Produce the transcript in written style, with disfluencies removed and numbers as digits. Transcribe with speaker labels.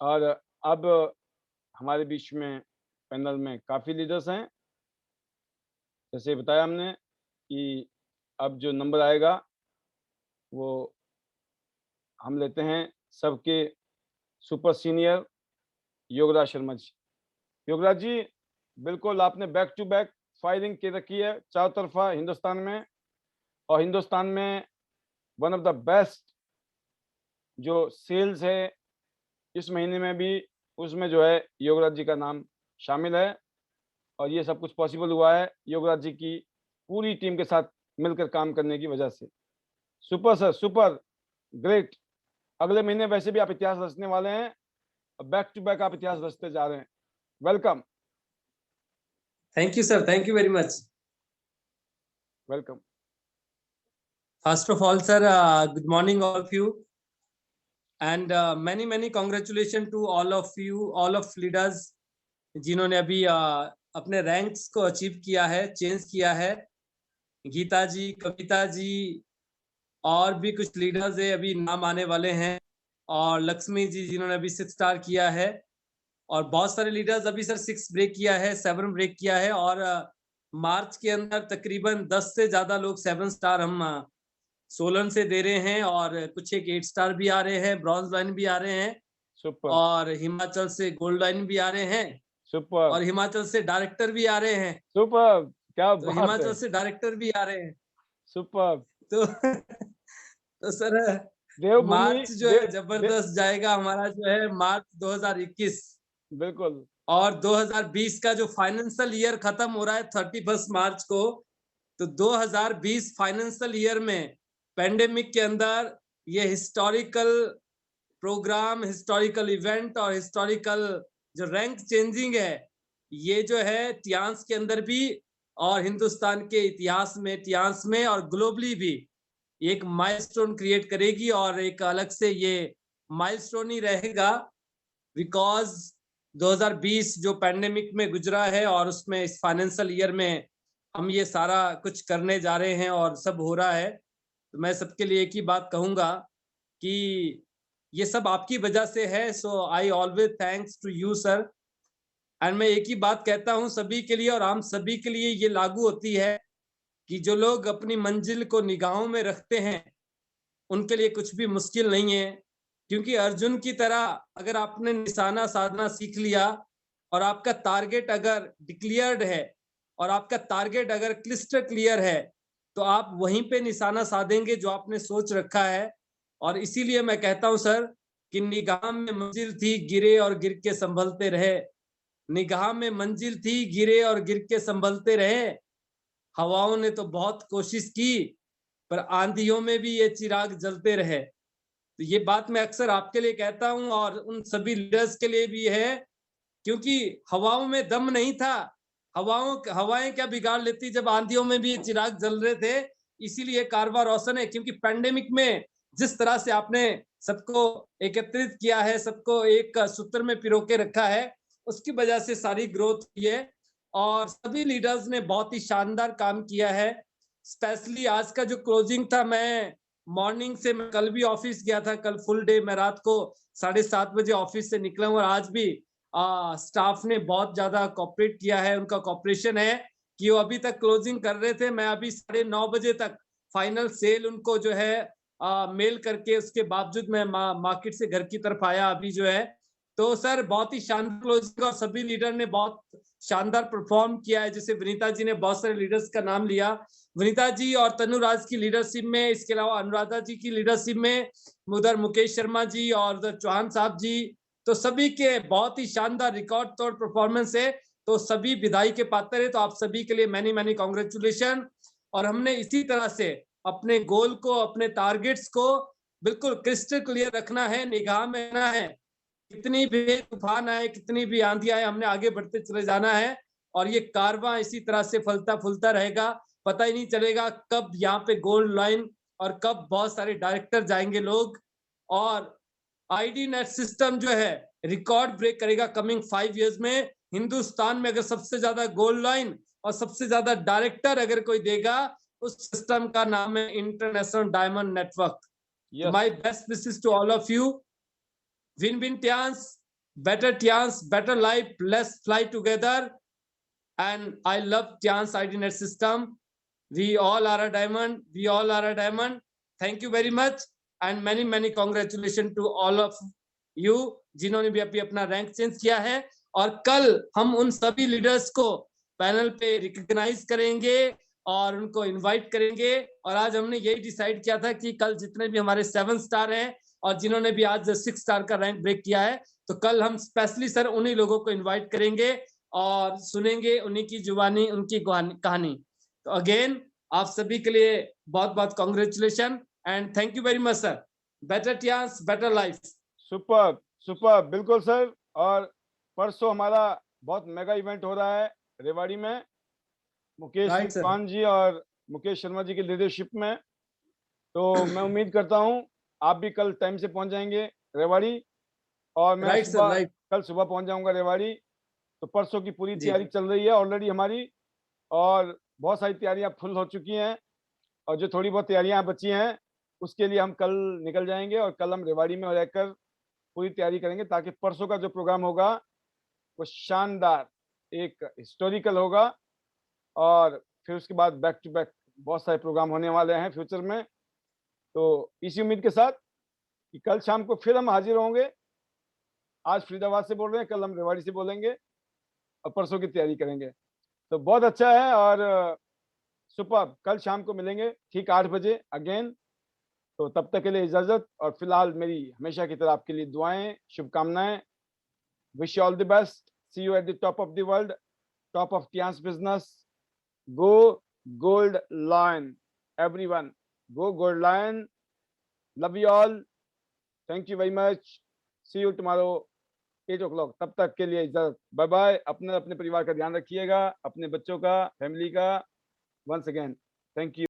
Speaker 1: और अब हमारे बीच में पैनल में काफ़ी लीडर्स हैं। जैसे बताया हमने कि अब जो नंबर आएगा वो हम लेते हैं सबके सुपर सीनियर योगराज शर्मा जी। योगराज जी, बिल्कुल आपने बैक टू बैक फायरिंग की रखी है चारों तरफ़ा हिंदुस्तान में, और हिंदुस्तान में वन ऑफ द बेस्ट जो सेल्स है इस महीने में भी, उसमें जो है योगराज जी का नाम शामिल है। और ये सब कुछ पॉसिबल हुआ है योगराज जी की पूरी टीम के साथ मिलकर काम करने की वजह से। Super sir, super, great. अगले महीने वैसे भी आप इतिहास रचने वाले हैं, बैक टू बैक आप इतिहास रचते जा रहे हैं। Welcome,
Speaker 2: Thank you, sir. Thank you very much.
Speaker 1: Welcome.
Speaker 2: First of all, sir, good morning, all of you, and many congratulations to all of you, all of leaders, जिन्होंने अभी अपने ranks को achieve किया है, चेंज किया है। गीता जी, कविता जी और भी कुछ लीडर्स है, अभी नाम आने वाले हैं, और लक्ष्मी जी जिन्होंने अभी 6 स्टार किया है, और बहुत सारे लीडर्स अभी सर 6 ब्रेक किया है, 7 ब्रेक किया है, और मार्च के अंदर तकरीबन 10 से ज़्यादा लोग 7 स्टार हम सोलन से दे रहे हैं, और कुछ एक 8 स्टार भी आ रहे हैं, ब्रॉन्ज लाइन भी आ रहे हैं,
Speaker 1: सुपर,
Speaker 2: और हिमाचल से गोल्ड लाइन भी आ रहे हैं,
Speaker 1: सुपर,
Speaker 2: और हिमाचल से डायरेक्टर भी आ रहे हैं।
Speaker 1: सुपर, क्या
Speaker 2: तो
Speaker 1: बात
Speaker 2: हिमाचल
Speaker 1: है!
Speaker 2: से डायरेक्टर भी आ रहे हैं।
Speaker 1: सुपर,
Speaker 2: तो तो सर
Speaker 1: देवभूमि
Speaker 2: मार्च जो
Speaker 1: दे
Speaker 2: है
Speaker 1: दे
Speaker 2: जबरदस्त जाएगा हमारा, जो है मार्च 2021,
Speaker 1: बिल्कुल,
Speaker 2: और 2020 का जो फाइनेंशियल ईयर खत्म हो रहा है 31 मार्च को, तो 2020 फाइनेंशियल ईयर में पेंडेमिक के अंदर ये हिस्टोरिकल प्रोग्राम, हिस्टोरिकल इवेंट और हिस्टोरिकल जो रैंक चेंजिंग है, ये जो है टियांस के अंदर भी और हिंदुस्तान के इतिहास में, टियांस में और ग्लोबली भी एक माइलस्टोन क्रिएट करेगी, और एक अलग से ये माइलस्टोन ही रहेगा, बिकॉज 2020 जो पैंडेमिक में गुजरा है, और उसमें इस फाइनेंशियल ईयर में हम ये सारा कुछ करने जा रहे हैं और सब हो रहा है। तो मैं सबके लिए एक ही बात कहूंगा कि ये सब आपकी वजह से है, so I always thanks to you sir. And मैं एक ही बात कहता हूँ सभी के लिए, और हम सभी के लिए ये लागू होती है कि जो लोग अपनी मंजिल को निगाहों में रखते हैं, उनके लिए कुछ भी मुश्किल नहीं है, क्योंकि अर्जुन की तरह अगर आपने निशाना साधना सीख लिया, और आपका टारगेट अगर डिक्लेयर्ड है, और आपका टारगेट अगर क्लिस्टर क्लियर है, तो आप वहीं पे निशाना साधेंगे जो आपने सोच रखा है। और इसीलिए मैं कहता हूं सर कि निगाह में मंजिल थी, गिरे और गिर के संभलते रहे। निगाह में मंजिल थी, गिरे और गिर के संभलते रहे। हवाओं ने तो बहुत कोशिश की, पर आंधियों में भी ये चिराग जलते रहे। तो ये बात मैं अक्सर आपके लिए कहता हूँ, और उन सभी लीडर्स के लिए भी है, क्योंकि हवाओं में दम नहीं था। हवाएं क्या बिगाड़ लेती जब आंधियों में भी चिराग जल रहे थे। इसीलिए कारवां रोशन है, क्योंकि पैंडेमिक में जिस तरह से आपने सबको एकत्रित किया है, सबको एक सूत्र में पिरो के रखा है, उसकी वजह से सारी ग्रोथ हुई है, और सभी लीडर्स ने बहुत ही शानदार काम किया है। स्पेशली आज का जो क्लोजिंग था, मैं मॉर्निंग से, मैं कल भी ऑफिस गया था, कल फुल डे मैं रात को 7:30 बजे ऑफिस से निकला हूँ, और आज भी स्टाफ ने बहुत ज्यादा कॉपरेट किया है। उनका कॉपरेशन है कि वो अभी तक क्लोजिंग कर रहे थे। मैं अभी 9:30 बजे तक फाइनल सेल उनको जो है मेल करके, उसके बावजूद मैं मार्केट से घर की तरफ आया अभी जो है। तो सर बहुत ही शानदार क्लोजिंग, और सभी लीडर ने बहुत शानदार परफॉर्म किया है। जैसे विनीता जी ने बहुत सारे लीडर्स का नाम लिया, विनीता जी और तनुराज की लीडरशिप में, इसके अलावा अनुराधा जी की लीडरशिप में, उधर मुकेश शर्मा जी और उधर चौहान साहब जी, तो सभी के बहुत ही शानदार रिकॉर्ड तोड़ परफॉर्मेंस है। तो सभी विदाई के पात्र है। तो आप सभी के लिए मैनी कॉन्ग्रेचुलेशन। और हमने इसी तरह से अपने गोल को, अपने टारगेट्स को बिल्कुल क्रिस्टल क्लियर रखना है, निगाह में रखना है। कितनी भी तूफान आए, कितनी भी आंधी आए, हमने आगे बढ़ते चले जाना है, और ये कारवां इसी तरह से फलता फूलता रहेगा। पता ही नहीं चलेगा कब यहाँ पे गोल्ड लाइन और कब बहुत सारे डायरेक्टर जाएंगे लोग। और आईडी नेट सिस्टम जो है रिकॉर्ड ब्रेक करेगा कमिंग 5 इयर्स में। हिंदुस्तान में अगर सबसे ज्यादा गोल्ड लाइन और सबसे ज्यादा डायरेक्टर अगर कोई देगा, उस सिस्टम का नाम है इंटरनेशनल डायमंड नेटवर्क। तो
Speaker 1: yes,
Speaker 2: my best wishes to all of you. Win win Tians, better Tians, better life, let's fly together. And I love Tians IDNet system. We all are a diamond. We all are a diamond. Thank you very much and many congratulations to all of you जिन्होंने भी अभी अपना rank change किया है। और कल हम उन सभी लीडर्स को पैनल पे रिकॉग्नाइज करेंगे और उनको इनवाइट करेंगे। और आज हमने यही डिसाइड किया था कि कल जितने भी हमारे 7 स्टार हैं और जिन्होंने भी आज 6 स्टार का रैंक ब्रेक किया है, तो कल हम स्पेशली सर उन्हीं लोगों को इनवाइट करेंगे और सुनेंगे उन्हीं की जुबानी, उनकी कहानी। तो अगेन आप सभी के लिए बहुत बहुत congratulation and thank you very much sir. Better Tians, better life.
Speaker 1: Super super, बिल्कुल सर। और परसों हमारा बहुत मेगा इवेंट हो रहा है रेवाड़ी में, मुकेश
Speaker 2: Right,
Speaker 1: सिंह
Speaker 2: sir.
Speaker 1: पान जी और मुकेश शर्मा जी की लीडरशिप में। तो मैं उम्मीद करता हूं आप भी कल टाइम से पहुंच जाएंगे रेवाड़ी, और मैं
Speaker 2: Right, sir, right.
Speaker 1: कल सुबह पहुंच जाऊंगा रेवाड़ी। तो परसों की पूरी
Speaker 2: जी।
Speaker 1: तैयारी चल रही है ऑलरेडी हमारी, और बहुत सारी तैयारियां फुल हो चुकी हैं, और जो थोड़ी बहुत तैयारियां बची हैं उसके लिए हम कल निकल जाएंगे और कल हम रेवाड़ी में रहकर पूरी तैयारी करेंगे, ताकि परसों का जो प्रोग्राम होगा वो शानदार एक हिस्टोरिकल होगा। और फिर उसके बाद बैक टू बैक बहुत सारे प्रोग्राम होने वाले हैं फ्यूचर में। तो इसी उम्मीद के साथ कि कल शाम को फिर हम हाजिर होंगे। आज फरीदाबाद से बोल रहे हैं, कल हम रेवाड़ी से बोलेंगे और परसों की तैयारी करेंगे। तो बहुत अच्छा है, और सुपर। कल शाम को मिलेंगे ठीक 8 बजे अगेन। तो तब तक के लिए इजाजत, और फिलहाल मेरी हमेशा की तरह आपके लिए दुआएं, शुभकामनाएं। Wish you all the best, see you at the top of the world, top of Tians business. Go gold lion everyone, go gold lion. Love you all, thank you very much, see you tomorrow 8 o'clock। तब तक के लिए इजाजत, bye bye. अपने अपने परिवार का ध्यान रखिएगा, अपने बच्चों का, फैमिली का। Once again thank you.